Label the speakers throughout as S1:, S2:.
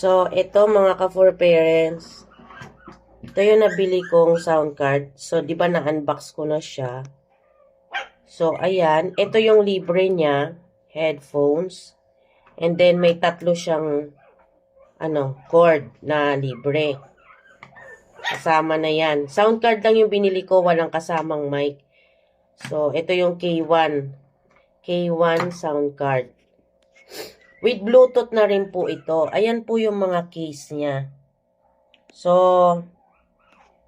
S1: So, ito mga ka-for parents. Ito yung nabili kong sound card. So, di ba na-unbox ko na siya? So, ayan. Ito yung libre niya. Headphones. And then, may tatlo siyang cord na libre. Kasama na yan. Sound card lang yung binili ko. Walang kasamang mic. So, ito yung K1. K1 sound card. With Bluetooth na rin po ito. Ayan po yung mga case niya. So,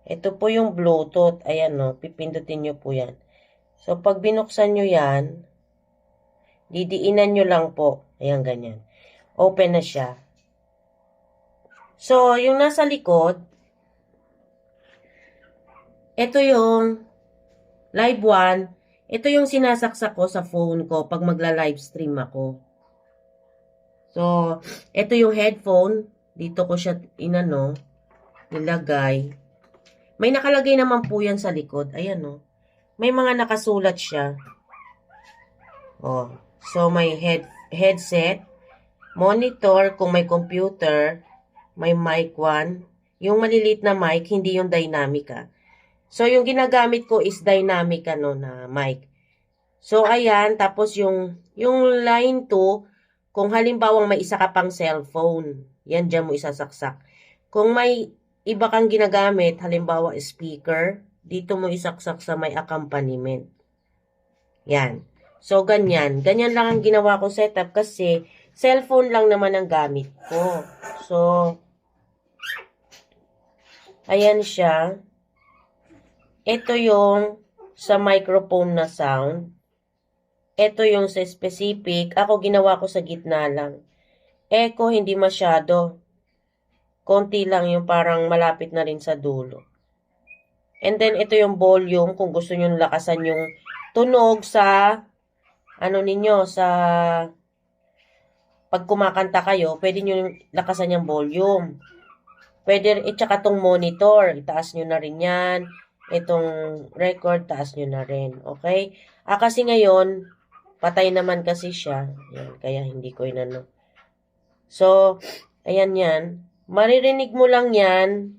S1: ito po yung Bluetooth. Ayan no, pipindutin nyo po yan. So, pag binuksan nyo yan, didiinan nyo lang po. Ayan, ganyan. Open na siya. So, yung nasa likod, ito yung live 1. Ito yung sinasaksak ko sa phone ko pag magla-live stream ako. So, ito yung headphone. Dito ko siya nilagay. May nakalagay naman po yan sa likod. Ayan no. May mga nakasulat siya. Oh. So, may headset, monitor kung may computer, may mic 1. Yung maliliit na mic, hindi yung dynamic . So, yung ginagamit ko is dynamic na mic. So, ayan. Tapos, yung line 2, kung halimbawang may isa ka pang cellphone, yan dyan mo isasaksak. Kung may iba kang ginagamit, halimbawa speaker, dito mo isaksak sa may accompaniment. Yan. So, ganyan. Ganyan lang ang ginawa ko setup kasi cellphone lang naman ang gamit ko. So, ayan siya. Ito yung sa microphone na sound. Ito yung sa specific. Ako ginawa ko sa gitna lang. Echo, hindi masyado. Konti lang yung parang malapit na rin sa dulo. And then, ito yung volume. Kung gusto nyo lakasan yung tunog sa, sa pag kumakanta kayo, pwede nyo lakasan yung volume. Pwede, tsaka tong monitor. Itaas nyo na rin yan. Itong record, taas nyo na rin. Okay? Kasi ngayon, patay naman kasi siya. Yan, kaya hindi ko inano. So, ayan yan. Maririnig mo lang yan.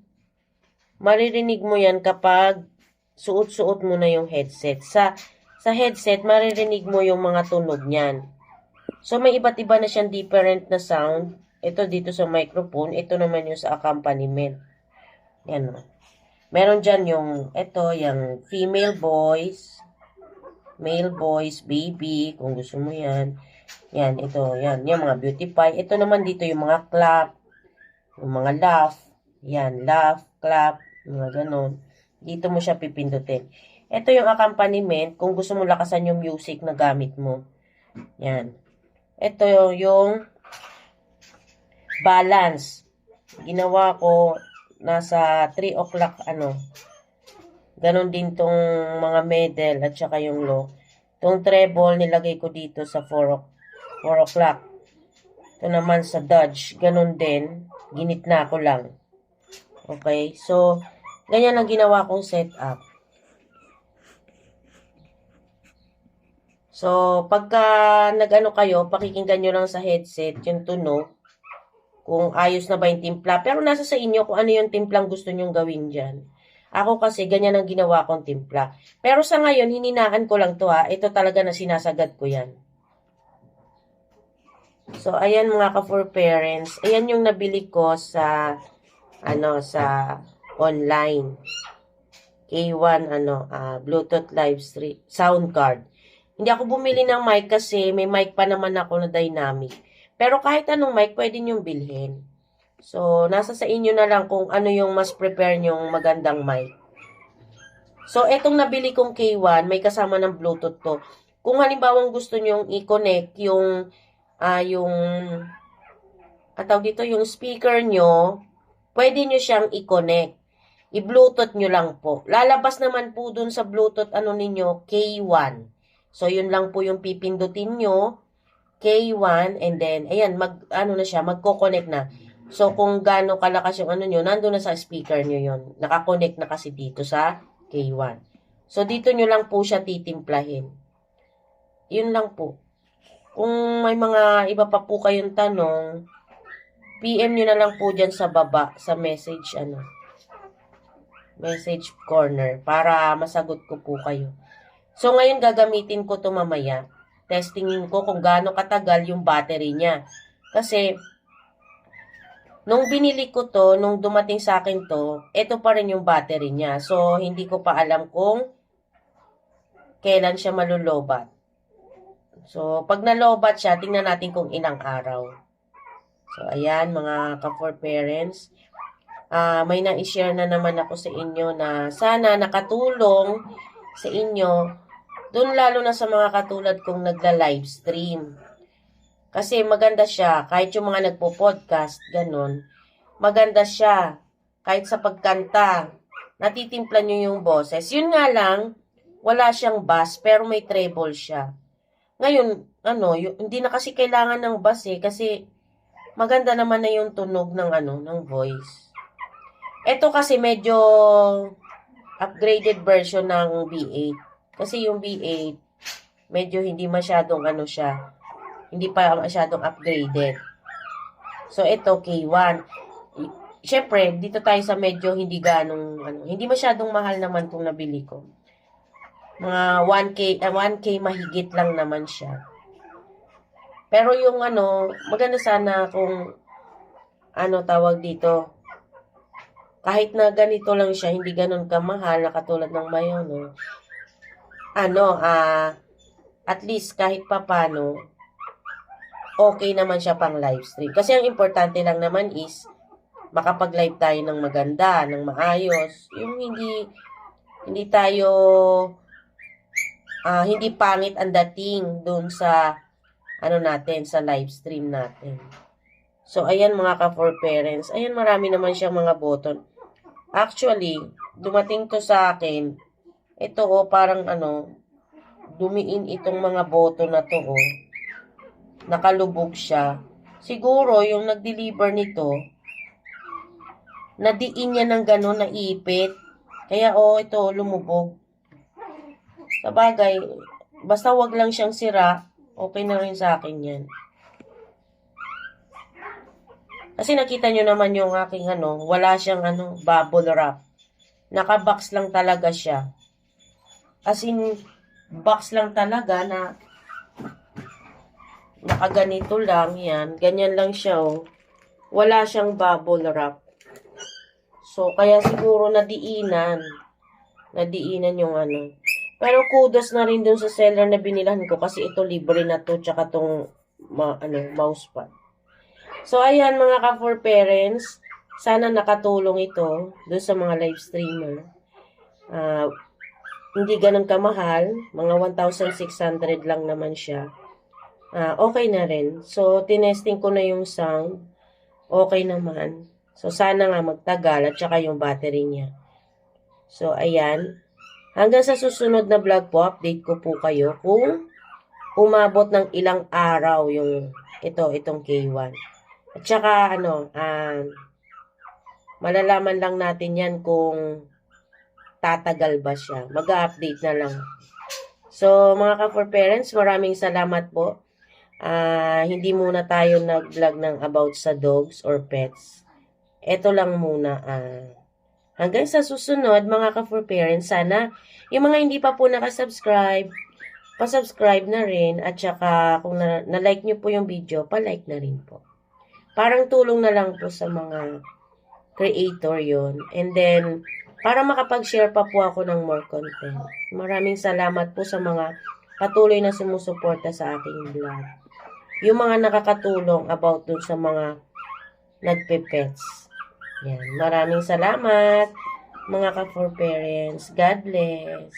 S1: Maririnig mo yan kapag suot-suot mo na yung headset. Sa headset, maririnig mo yung mga tunog niyan. So, may iba't iba na siyang different na sound. Ito dito sa microphone. Ito naman yung sa accompaniment. Yan o. Meron dyan yung female voice, male voice, baby, kung gusto mo yan. Yan, ito, yan. Yung mga beautify. Ito naman dito yung mga clap, yung mga laugh. Yan, laugh, clap, mga ganon. Dito mo siya pipindutin. Ito yung accompaniment, kung gusto mo lakasan yung music na gamit mo. Yan. Ito yung balance. Ginawa ko nasa 3 o'clock, ganon din tong mga middle at saka yung low. Tong treble, nilagay ko dito sa 4 o'clock. Ito naman sa Dodge, ganon din. Ginitna ko lang. Okay, so, ganyan ang ginawa kong setup. So, pagka kayo, pakikinggan nyo lang sa headset yung tunog. Kung ayos na ba yung timpla. Pero nasa sa inyo kung ano yung timplang gusto nyong gawin dyan. Ako kasi, ganyan ang ginawa kong timpla. Pero sa ngayon, hininaan ko lang to . Ito talaga na sinasagad ko yan. So, ayan mga ka-for parents. Ayan yung nabili ko sa, sa online. K1, Bluetooth live stream, sound card. Hindi ako bumili ng mic kasi may mic pa naman ako na dynamic. Pero kahit anong mic, pwede nyong bilhin. So, nasa sa inyo na lang kung ano yung mas prepare nyong magandang mic. So, etong nabili kong K1, may kasama ng Bluetooth to. Kung halimbawang gusto nyong i-connect yung yung speaker nyo, pwede nyo siyang i-connect. I-Bluetooth nyo lang po. Lalabas naman po dun sa Bluetooth ninyo, K1. So, yun lang po yung pipindutin nyo. K1, and then, ayan, magko-connect na. So, kung gaano kalakas yung nyo, nandun na sa speaker nyo yun. Nakakonect na kasi dito sa K1. So, dito nyo lang po siya titimplahin. Yun lang po. Kung may mga iba pa po kayong tanong, PM nyo na lang po dyan sa baba, sa message, message corner, para masagot ko po kayo. So, ngayon gagamitin ko to mamaya. Testingin ko kung gaano katagal yung battery niya. Kasi, nung binili ko to, nung dumating sa akin to, ito pa rin yung battery niya. So, hindi ko pa alam kung kailan siya malulobat. So, pag nalobat siya, tingnan natin kung ilang araw. So, ayan, mga ka-for parents. May na-share na naman ako sa inyo na sana nakatulong sa inyo. Doon lalo na sa mga katulad kong nagla-live stream. Kasi maganda siya, kahit yung mga nagpo-podcast, ganun. Maganda siya, kahit sa pagkanta, natitimpla nyo yung boses. Yun nga lang, wala siyang bass, pero may treble siya. Ngayon, hindi na kasi kailangan ng bass kasi maganda naman na yung tunog ng ng voice. Ito kasi medyo upgraded version ng B8. Kasi yung B8, medyo hindi masyadong siya. Hindi pa masyadong upgraded. So, ito, K1. Siyempre, dito tayo sa medyo hindi ganong, hindi masyadong mahal naman kung nabili ko. Mga 1K mahigit lang naman siya. Pero yung maganda sana kung, tawag dito, kahit na ganito lang siya, hindi ganon kamahal, na katulad ng mayon, at least kahit papano, okay naman siya pang live stream. Kasi ang importante lang naman is, makapag-live tayo ng maganda, ng maayos. Yung hindi tayo, hindi pangit ang dating doon sa, natin, sa live stream natin. So, ayan mga ka-for parents. Ayan, marami naman siyang mga button. Actually, dumating to sa akin, ito parang dumiin itong mga button na to nakalubog siya. Siguro, yung nag-deliver nito, nadiin niya ng gano'n, naipit. Kaya, ito, lumubog. Sabagay, basta wag lang siyang sira, okay na rin sa akin yan. Kasi nakita nyo naman yung aking wala siyang bubble wrap. Naka-box lang talaga siya. As in, box lang talaga na nakaganito lang yan. Ganyan lang siya Wala siyang bubble wrap. So, kaya siguro nadiinan. Nadiinan yung Pero kudos na rin dun sa seller na binilan ko kasi ito libre na to tsaka tong mousepad. So, ayan mga ka-for parents. Sana nakatulong ito dun sa mga live streamer. Hindi ganun kamahal. Mga 1,600 lang naman siya. Okay na rin. So, tinesting ko na yung sound. Okay naman. So, sana nga magtagal at saka yung battery niya. So, ayan. Hanggang sa susunod na vlog po, update ko po kayo kung umabot ng ilang araw yung itong K1. At saka, malalaman lang natin yan kung tatagal ba siya. Mag-update na lang. So, mga ka-for parents, maraming salamat po. Hindi muna tayo nag-vlog ng about sa dogs or pets. Ito lang muna. Hanggang sa susunod, mga ka-for parents, sana yung mga hindi pa po nakasubscribe, pa-subscribe na rin. At saka, kung na-like nyo po yung video, pa-like na rin po. Parang tulong na lang po sa mga creator yon. And then, para makapag-share pa po ako ng more content. Maraming salamat po sa mga patuloy na sumusuporta sa aking vlog. Yung mga nakakatulong about dun sa mga nagpe-pets. Yan. Maraming salamat, mga ka-for parents. God bless.